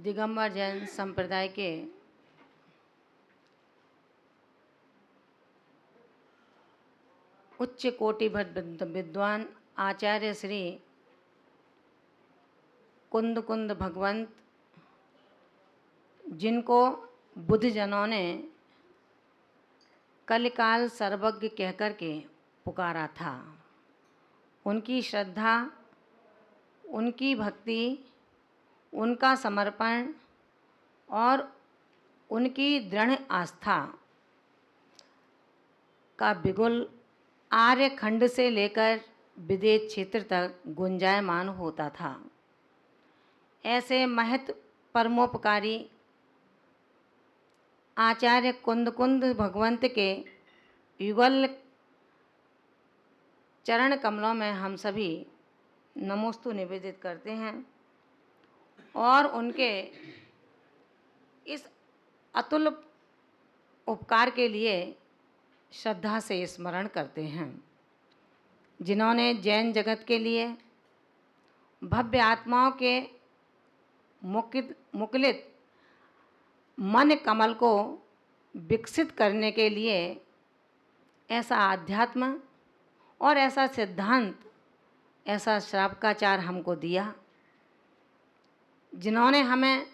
दिगंबर जैन संप्रदाय के उच्च कोटि विद्वान आचार्य श्री कुंद कुंद भगवंत, जिनको बुद्धजनों ने कलिकाल सर्वज्ञ कहकर के पुकारा था, उनकी श्रद्धा, उनकी भक्ति, उनका समर्पण और उनकी दृढ़ आस्था का बिगुल आर्य खंड से लेकर विदेश क्षेत्र तक गुंजायमान होता था। ऐसे महत परमोपकारी आचार्य कुंद कुंद भगवंत के युगल चरण कमलों में हम सभी नमोस्तु निवेदित करते हैं और उनके इस अतुल उपकार के लिए श्रद्धा से स्मरण करते हैं, जिन्होंने जैन जगत के लिए भव्य आत्माओं के मुकुलित मन कमल को विकसित करने के लिए ऐसा आध्यात्म और ऐसा सिद्धांत, ऐसा श्रावकाचार हमको दिया, जिन्होंने हमें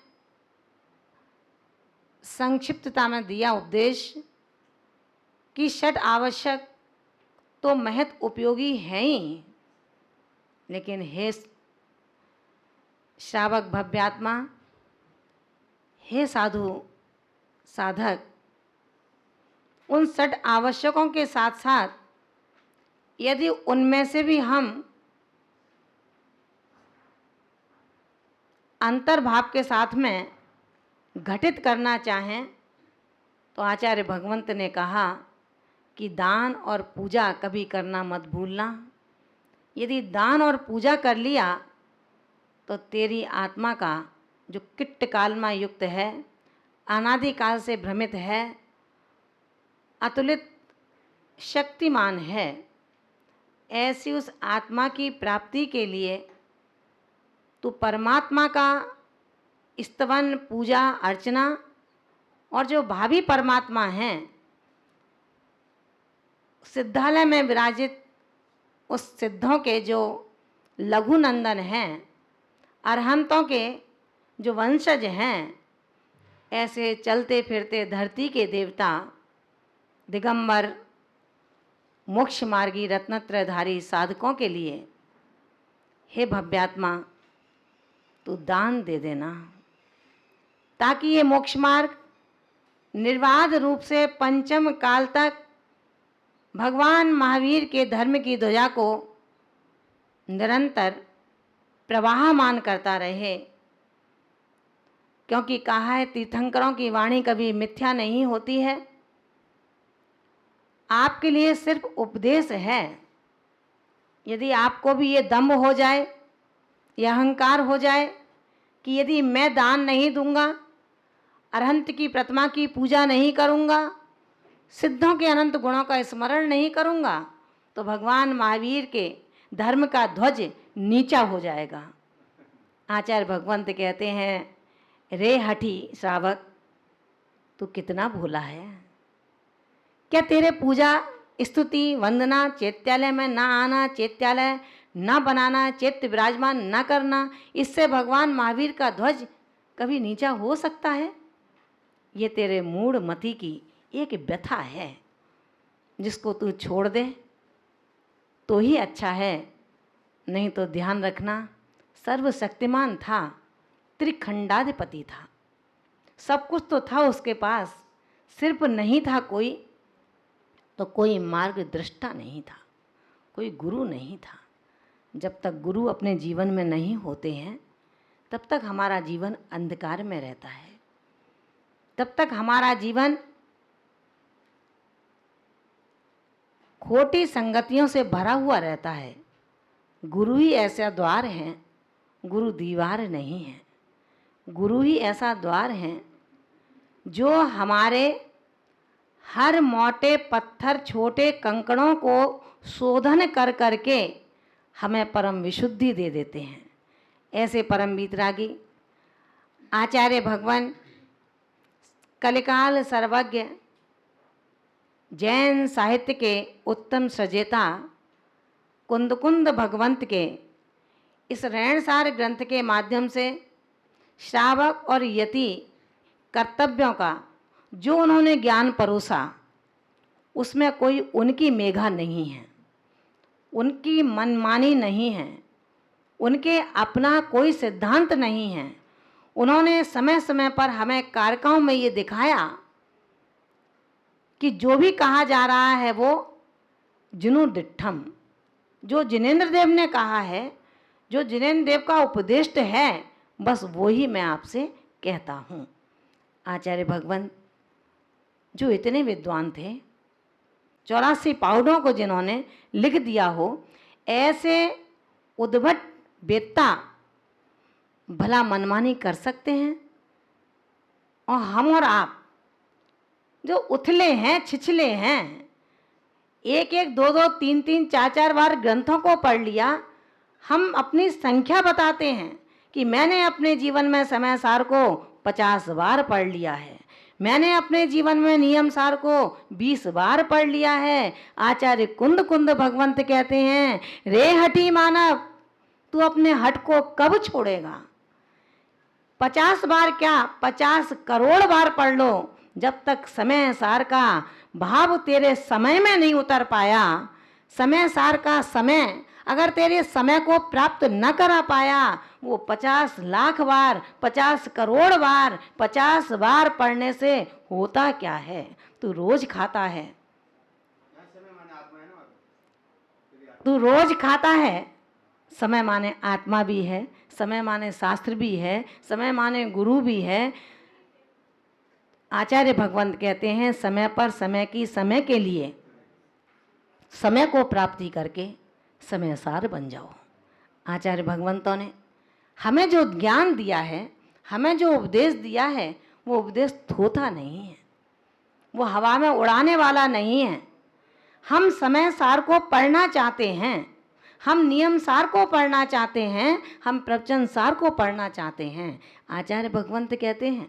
संक्षिप्तता में दिया उपदेश कि षट आवश्यक तो महत उपयोगी हैं ही, लेकिन हे श्रावक भव्यात्मा, हे साधु साधक, उन षट आवश्यकों के साथ साथ यदि उनमें से भी हम अंतर्भाव के साथ में घटित करना चाहें तो आचार्य भगवंत ने कहा कि दान और पूजा कभी करना मत भूलना। यदि दान और पूजा कर लिया तो तेरी आत्मा का जो किट्ट काल में युक्त है, अनादिकाल से भ्रमित है, अतुलित शक्तिमान है, ऐसी उस आत्मा की प्राप्ति के लिए तू परमात्मा का स्तवन, पूजा, अर्चना और जो भावी परमात्मा हैं, सिद्धालय में विराजित उस सिद्धों के जो लघु नंदन हैं, अरहंतों के जो वंशज हैं, ऐसे चलते फिरते धरती के देवता दिगंबर मोक्ष मार्गी रत्नत्रयधारी साधकों के लिए हे भव्यात्मा तू दान दे देना, ताकि ये मोक्ष मार्ग निर्बाध रूप से पंचम काल तक भगवान महावीर के धर्म की ध्वजा को निरंतर प्रवाहमान करता रहे। क्योंकि कहा है तीर्थंकरों की वाणी कभी मिथ्या नहीं होती है। आपके लिए सिर्फ उपदेश है। यदि आपको भी ये दम्भ हो जाए, यह अहंकार हो जाए कि यदि मैं दान नहीं दूंगा, अरहंत की प्रतिमा की पूजा नहीं करूंगा, सिद्धों के अनंत गुणों का स्मरण नहीं करूंगा, तो भगवान महावीर के धर्म का ध्वज नीचा हो जाएगा। आचार्य भगवंत कहते हैं, रे हठी श्रावक, तू कितना भोला है। क्या तेरे पूजा, स्तुति, वंदना, चैत्यालय में ना आना, चैत्यालय ना बनाना, चैत्य विराजमान ना करना, इससे भगवान महावीर का ध्वज कभी नीचा हो सकता है? ये तेरे मूढ़ मति की एक व्यथा है, जिसको तू छोड़ दे तो ही अच्छा है। नहीं तो ध्यान रखना, सर्वशक्तिमान था, त्रिखंडाधिपति था, सब कुछ तो था उसके पास, सिर्फ नहीं था कोई, तो कोई मार्गदृष्टा नहीं था, कोई गुरु नहीं था। जब तक गुरु अपने जीवन में नहीं होते हैं, तब तक हमारा जीवन अंधकार में रहता है, तब तक हमारा जीवन खोटी संगतियों से भरा हुआ रहता है। गुरु ही ऐसा द्वार है, गुरु दीवार नहीं है। गुरु ही ऐसा द्वार है जो हमारे हर मोटे पत्थर, छोटे कंकड़ों को शोधन कर करके हमें परम विशुद्धि दे देते हैं। ऐसे परम वीतरागी आचार्य भगवान कलिकाल सर्वज्ञ जैन साहित्य के उत्तम सजेता कुंद भगवंत के इस रैणसार ग्रंथ के माध्यम से श्रावक और यति कर्तव्यों का जो उन्होंने ज्ञान परोसा, उसमें कोई उनकी मेघा नहीं है, उनकी मनमानी नहीं है, उनके अपना कोई सिद्धांत नहीं है। उन्होंने समय समय पर हमें कारकों में ये दिखाया कि जो भी कहा जा रहा है वो जिनु दिट्ठम, जो जिनेंद्र देव ने कहा है, जो जिनेंद्र देव का उपदेष्ट है, बस वो ही मैं आपसे कहता हूँ। आचार्य भगवान जो इतने विद्वान थे, 84 पाउडों को जिन्होंने लिख दिया हो, ऐसे उद्भट वेत्ता भला मनमानी कर सकते हैं? और हम और आप जो उथले हैं, छिछले हैं, एक एक दो दो तीन तीन चार चार बार ग्रंथों को पढ़ लिया, हम अपनी संख्या बताते हैं कि मैंने अपने जीवन में समय सार को 50 बार पढ़ लिया है, मैंने अपने जीवन में नियम सार को 20 बार पढ़ लिया है। आचार्य कुंद भगवंत कहते हैं, रे हठी मानव, तू अपने हट को कब छोड़ेगा? 50 बार क्या, 50 करोड़ बार पढ़ लो, जब तक समय सार का भाव तेरे समय में नहीं उतर पाया, समय सार का समय अगर तेरे समय को प्राप्त न करा पाया, वो 50 लाख बार, 50 करोड़ बार, 50 बार पढ़ने से होता क्या है? तू रोज खाता है, तू रोज खाता है। समय माने आत्मा भी है, समय माने शास्त्र भी है, समय माने गुरु भी है। आचार्य भगवंत कहते हैं, समय पर समय की समय के लिए समय को प्राप्ति करके समय सार बन जाओ। आचार्य भगवंतों ने हमें जो ज्ञान दिया है, हमें जो उपदेश दिया है, वो उपदेश थोथा नहीं है, वो हवा में उड़ाने वाला नहीं है। हम समय सार को पढ़ना चाहते हैं, हम नियम सार को पढ़ना चाहते हैं, हम प्रवचन सार को पढ़ना चाहते हैं। आचार्य भगवंत कहते हैं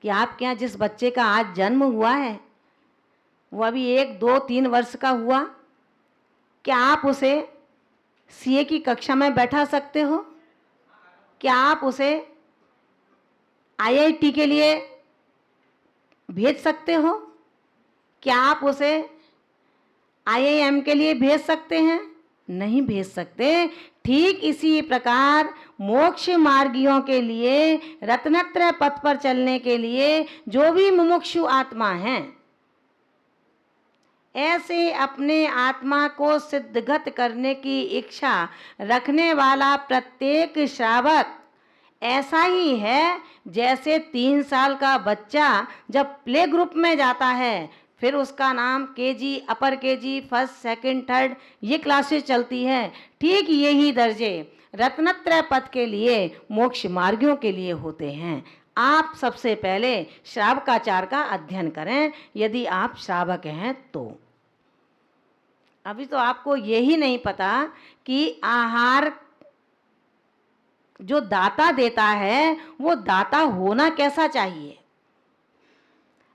कि आपके यहाँ जिस बच्चे का आज जन्म हुआ है, वो अभी 1, 2, 3 वर्ष का हुआ, क्या आप उसे सीए की कक्षा में बैठा सकते हो? क्या आप उसे आईआईटी के लिए भेज सकते हो? क्या आप उसे आईआईएम के लिए भेज सकते हैं? नहीं भेज सकते। ठीक इसी प्रकार मोक्ष मार्गियों के लिए, रत्नत्रय पथ पर चलने के लिए जो भी मुमुक्षु आत्मा हैं, ऐसे अपने आत्मा को सिद्धगत करने की इच्छा रखने वाला प्रत्येक श्रावक ऐसा ही है जैसे 3 साल का बच्चा जब प्ले ग्रुप में जाता है, फिर उसका नाम केजी, अपर केजी, फर्स्ट, सेकंड, थर्ड, ये क्लासेस चलती है। ठीक यही दर्जे रत्नत्रय पथ के लिए, मोक्ष मार्गियों के लिए होते हैं। आप सबसे पहले श्रावकाचार का अध्ययन करें, यदि आप श्रावक हैं तो। अभी तो आपको यही नहीं पता कि आहार जो दाता देता है वो दाता होना कैसा चाहिए।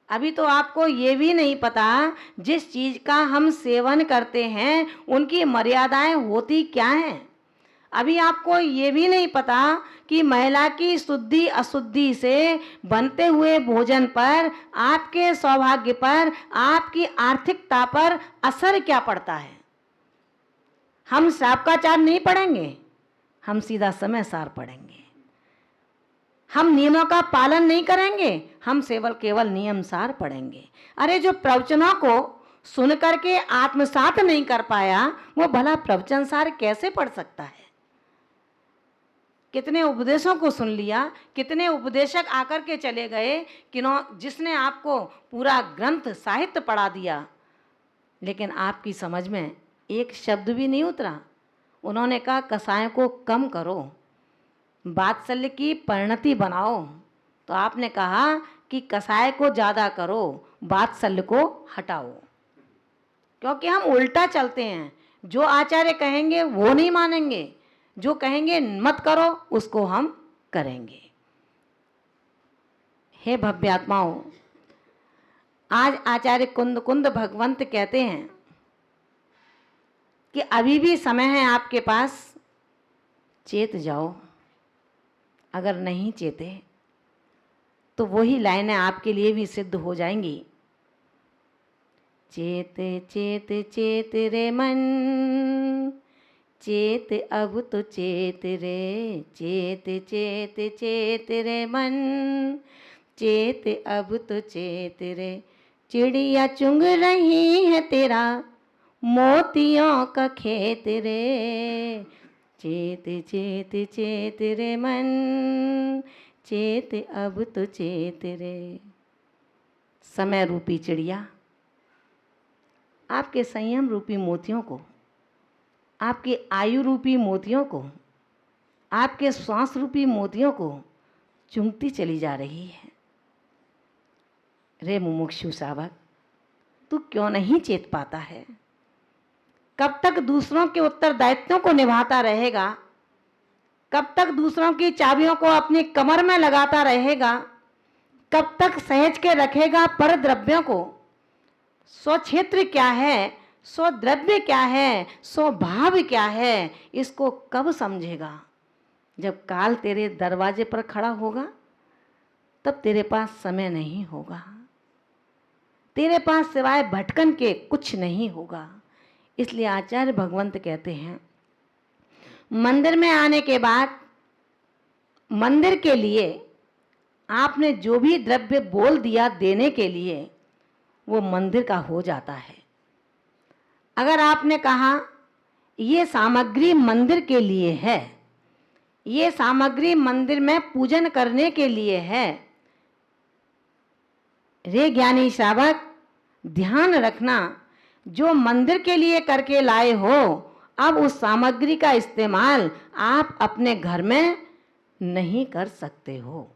अभी तो आपको ये भी नहीं पता जिस चीज का हम सेवन करते हैं उनकी मर्यादाएं होती क्या हैं। अभी आपको ये भी नहीं पता कि महिला की शुद्धि अशुद्धि से बनते हुए भोजन पर, आपके सौभाग्य पर, आपकी आर्थिकता पर असर क्या पड़ता है। हम श्रावकाचार नहीं पढ़ेंगे, हम सीधा समय सार पढ़ेंगे। हम नियमों का पालन नहीं करेंगे, हम केवल नियम सार पढ़ेंगे। अरे जो प्रवचनों को सुन करके आत्मसात नहीं कर पाया, वो भला प्रवचन सार कैसे पढ़ सकता है। कितने उपदेशों को सुन लिया, कितने उपदेशक आकर के चले गए, जिसने आपको पूरा ग्रंथ साहित्य पढ़ा दिया, लेकिन आपकी समझ में एक शब्द भी नहीं उतरा। उन्होंने कहा कसाय को कम करो, वात्सल्य की परिणति बनाओ, तो आपने कहा कि कसाय को ज़्यादा करो, वात्सल्य को हटाओ। क्योंकि हम उल्टा चलते हैं, जो आचार्य कहेंगे वो नहीं मानेंगे, जो कहेंगे मत करो उसको हम करेंगे। हे भव्यात्माओं, आज आचार्य कुंद कुंद भगवंत कहते हैं कि अभी भी समय है आपके पास, चेत जाओ। अगर नहीं चेते तो वही लाइनें आपके लिए भी सिद्ध हो जाएंगी। चेत चेत चेत रे मन, चेत अब तो चेत रे, चेत चेत चेत रे मन, चेत अब तो चेत रे। चिड़िया चुंग रही है तेरा मोतियों का खेत रे, चेत चेत चेत रे मन, चेत अब तो चेत रे। समय रूपी चिड़िया आपके संयम रूपी मोतियों को, आपके आयु रूपी मोतियों को, आपके श्वास रूपी मोतियों को चुंगती चली जा रही है। रे मुमुक्षु सावक, तू क्यों नहीं चेत पाता है? कब तक दूसरों के उत्तरदायित्वों को निभाता रहेगा? कब तक दूसरों की चाबियों को अपनी कमर में लगाता रहेगा? कब तक सहेज के रखेगा पर द्रव्यों को? स्वक्षेत्र क्या है, स्वद्रव्य क्या है, स्वभाव क्या है, इसको कब समझेगा? जब काल तेरे दरवाजे पर खड़ा होगा तब तेरे पास समय नहीं होगा, तेरे पास सिवाय भटकन के कुछ नहीं होगा। इसलिए आचार्य भगवंत कहते हैं, मंदिर में आने के बाद मंदिर के लिए आपने जो भी द्रव्य बोल दिया देने के लिए, वो मंदिर का हो जाता है। अगर आपने कहा ये सामग्री मंदिर के लिए है, ये सामग्री मंदिर में पूजन करने के लिए है, रे ज्ञानी श्रावक ध्यान रखना, जो मंदिर के लिए करके लाए हो, अब उस सामग्री का इस्तेमाल आप अपने घर में नहीं कर सकते हो।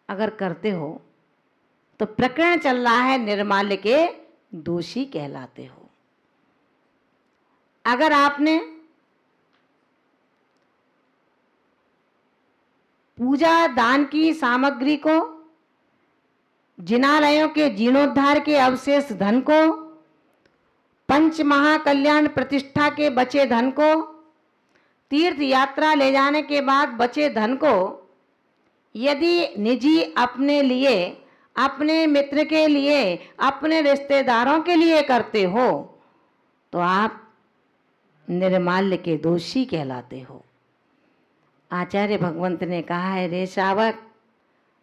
अगर करते हो तो प्रकरण चल रहा है, निर्माल्य के दोषी कहलाते हो। अगर आपने पूजा दान की सामग्री को, जिनालयों के जीर्णोद्धार के अवशेष धन को, पंच महाकल्याण प्रतिष्ठा के बचे धन को, तीर्थ यात्रा ले जाने के बाद बचे धन को यदि निजी अपने लिए, अपने मित्र के लिए, अपने रिश्तेदारों के लिए करते हो तो आप निर्माल्य के दोषी कहलाते हो। आचार्य भगवंत ने कहा है, रे श्रावक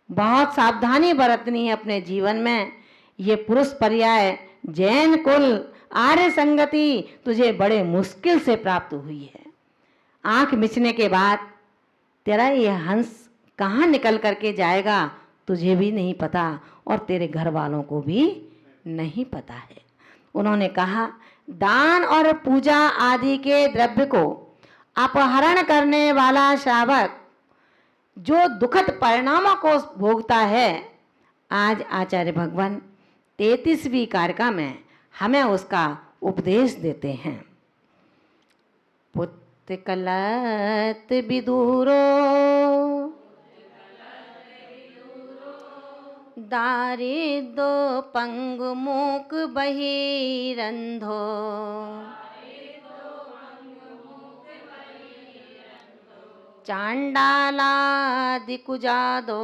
बहुत सावधानी बरतनी है अपने जीवन में। ये पुरुष पर्याय, जैन कुल, आर्य संगति तुझे बड़े मुश्किल से प्राप्त हुई है। आंख मिचने के बाद तेरा ये हंस कहाँ निकल करके जाएगा तुझे भी नहीं पता और तेरे घर वालों को भी नहीं पता है। उन्होंने कहा, दान और पूजा आदि के द्रव्य को अपहरण करने वाला श्रावक जो दुखद परिणामों को भोगता है, आज आचार्य भगवान 33वीं कारिका में हमें उसका उपदेश देते हैं। पुत्र कलत विदूरो, दारिद्रो पंगु मूक बहिरंधो, चांडालादि कुजादो,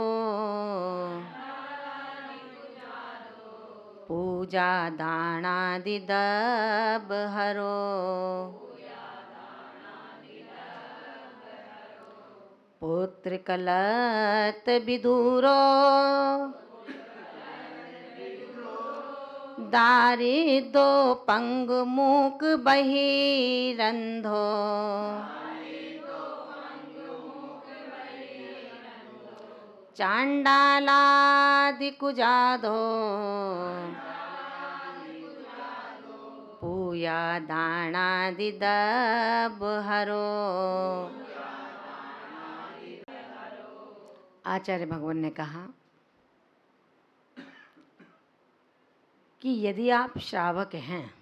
पूजा दानादि दब हरो, पुत्र कलत विदूरो, दारिद्रो पंगु मूक बहिरंधो, चांडालादि कुजादो, पूया दानादि दब हरो। आचार्य भगवान ने कहा कि यदि आप श्रावक हैं,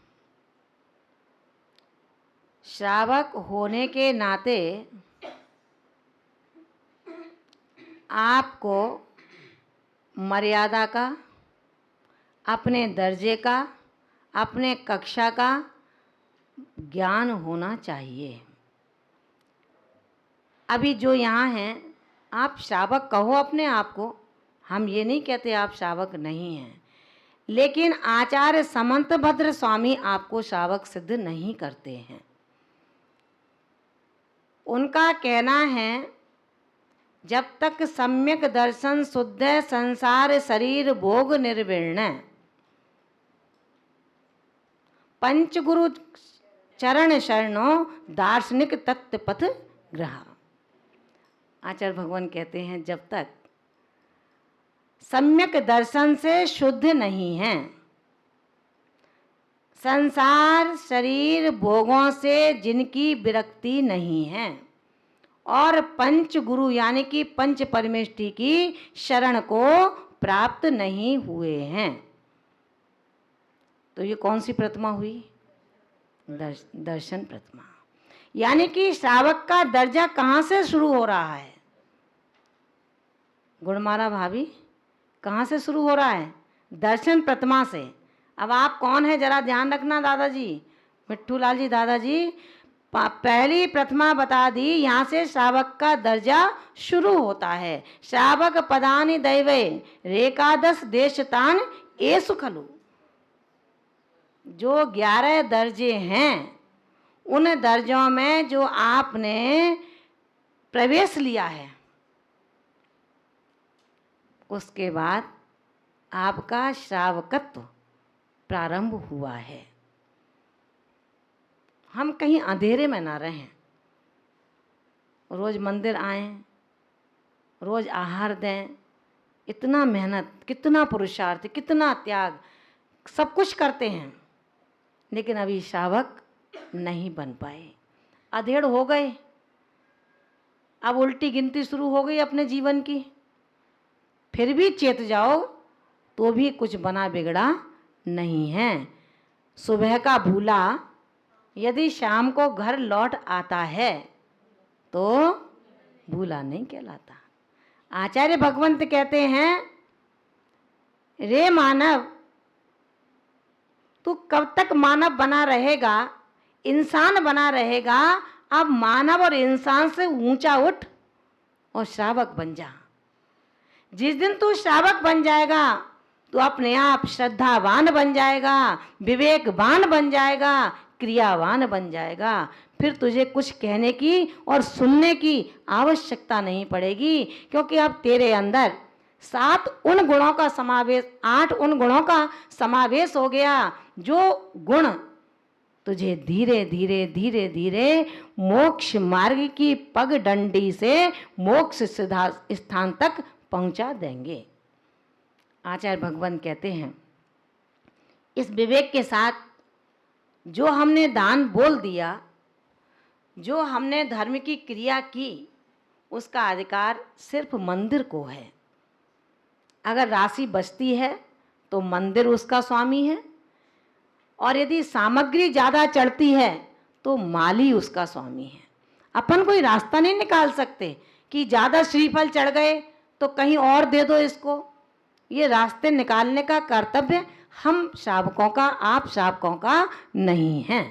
श्रावक होने के नाते आपको मर्यादा का, अपने दर्जे का, अपने कक्षा का ज्ञान होना चाहिए। अभी जो यहाँ हैं, आप श्रावक कहो अपने आप को, हम ये नहीं कहते आप श्रावक नहीं हैं, लेकिन आचार्य समंतभद्र स्वामी आपको श्रावक सिद्ध नहीं करते हैं। उनका कहना है, जब तक सम्यक दर्शन शुद्ध संसार शरीर भोग निर्विण्ण, पंचगुरु चरण शरणों दार्शनिक तत्व पथ ग्रह। आचार्य भगवान कहते हैं, जब तक सम्यक दर्शन से शुद्ध नहीं हैं, संसार शरीर भोगों से जिनकी विरक्ति नहीं है, और पंच गुरु यानी कि पंच परमेष्टि की शरण को प्राप्त नहीं हुए हैं, तो ये कौन सी प्रतिमा हुई? दर्शन प्रतिमा। यानी कि श्रावक का दर्जा कहाँ से शुरू हो रहा है? गुणमाला भाभी, कहाँ से शुरू हो रहा है? दर्शन प्रतिमा से। अब आप कौन है जरा ध्यान रखना दादाजी, मिट्टू लाल जी दादाजी, पहली प्रतिमा बता दी, यहाँ से श्रावक का दर्जा शुरू होता है। श्रावक पदानि दैवे रेकादश देशतान एसु खलु। जो 11 दर्जे हैं, उन दर्जों में जो आपने प्रवेश लिया है, उसके बाद आपका श्रावकत्व प्रारंभ हुआ है। हम कहीं अंधेरे में ना रहें, रोज मंदिर आएं, रोज आहार दें, इतना मेहनत, कितना पुरुषार्थ, कितना त्याग, सब कुछ करते हैं, लेकिन अभी श्रावक नहीं बन पाए, अधेड़ हो गए। अब उल्टी गिनती शुरू हो गई अपने जीवन की। फिर भी चेत जाओ तो भी कुछ बना बिगड़ा नहीं है। सुबह का भूला यदि शाम को घर लौट आता है तो भूला नहीं कहलाता। आचार्य भगवंत कहते हैं, रे मानव, तू कब तक मानव बना रहेगा, इंसान बना रहेगा? अब मानव और इंसान से ऊंचा उठ और श्रावक बन जा। जिस दिन तू श्रावक बन जाएगा तो अपने आप श्रद्धावान बन जाएगा, विवेकवान बन जाएगा, क्रियावान बन जाएगा। फिर तुझे कुछ कहने की और सुनने की आवश्यकता नहीं पड़ेगी, क्योंकि अब तेरे अंदर 7 उन गुणों का समावेश, 8 उन गुणों का समावेश हो गया, जो गुण तुझे धीरे धीरे धीरे धीरे मोक्ष मार्ग की पगडंडी से मोक्ष स्थान तक पहुंचा देंगे। आचार्य भगवान कहते हैं, इस विवेक के साथ जो हमने दान बोल दिया, जो हमने धर्म की क्रिया की, उसका अधिकार सिर्फ मंदिर को है। अगर राशि बचती है तो मंदिर उसका स्वामी है, और यदि सामग्री ज़्यादा चढ़ती है तो माली उसका स्वामी है। अपन कोई रास्ता नहीं निकाल सकते कि ज़्यादा श्रीफल चढ़ गए तो कहीं और दे दो इसको। ये रास्ते निकालने का कर्तव्य हम श्रावकों का, आप श्रावकों का नहीं है।